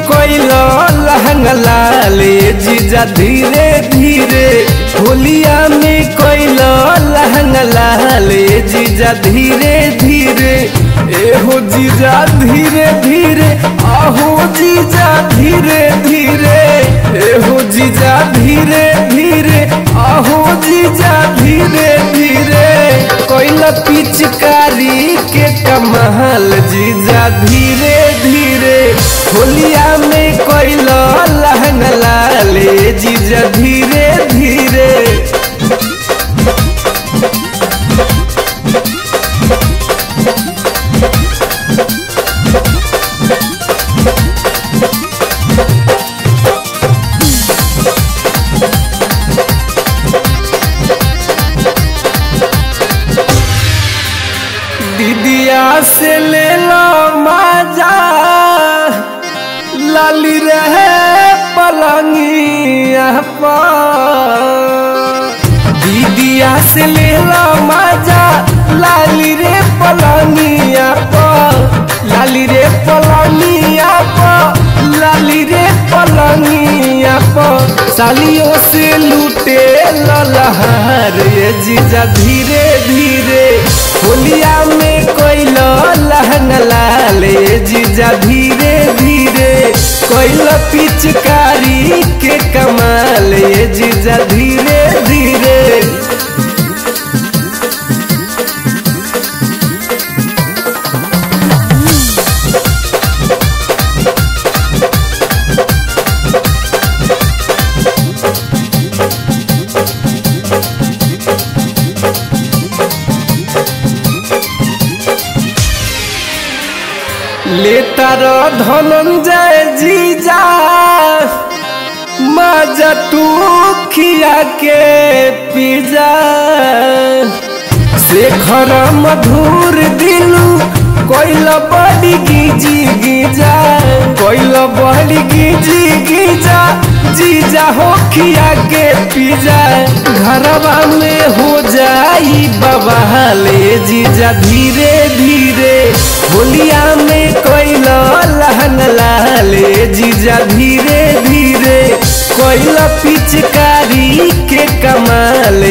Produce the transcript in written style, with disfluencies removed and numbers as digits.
कोइलो लहंगा लाल जीजा धीरे धीरे होलिया में कोइलो लहंगा लाल जीजा धीरे धीरे एहो जीजा धीरे धीरे आहो जीजा धीरे धीरे एहो जीजा धीरे धीरे आहो जीजा धीरे धीरे कोइला पिचकारी के कमाल जीजा धीरे धीरे होलिया में कोइला लहंगा लाल जीजा धीरे धीरे। दीदिया से ले लो मजा लाली रहे पलंगिया पर दीदिया से ले लो मजा लाली रे पलंगिया पर लाली रे पलंगिया पर लाली रे पलंगिया पर सालियों से लूटे ललहार ये जीजा धीरे धीरे होलिया में कोइलो लहंगा लाल जीजा धीरे धीरे कोइलो पिचकारी के कमाल ये जीजा धीरे धीरे। लेता रो धनंजय जीजा मजा तू खिया के पिजा शेखर मधुर दिलू कोइला बड़ी गिजी गिजा कोइला बड़ी गिजी गिजा जीजा हो खिया के पिजा घरवा में हो जाई बवाल जीजा धीरे धीरे होलिया में कोइला लहंगा लाल जीजा धीरे धीरे कोइला पिचकारी के कमाल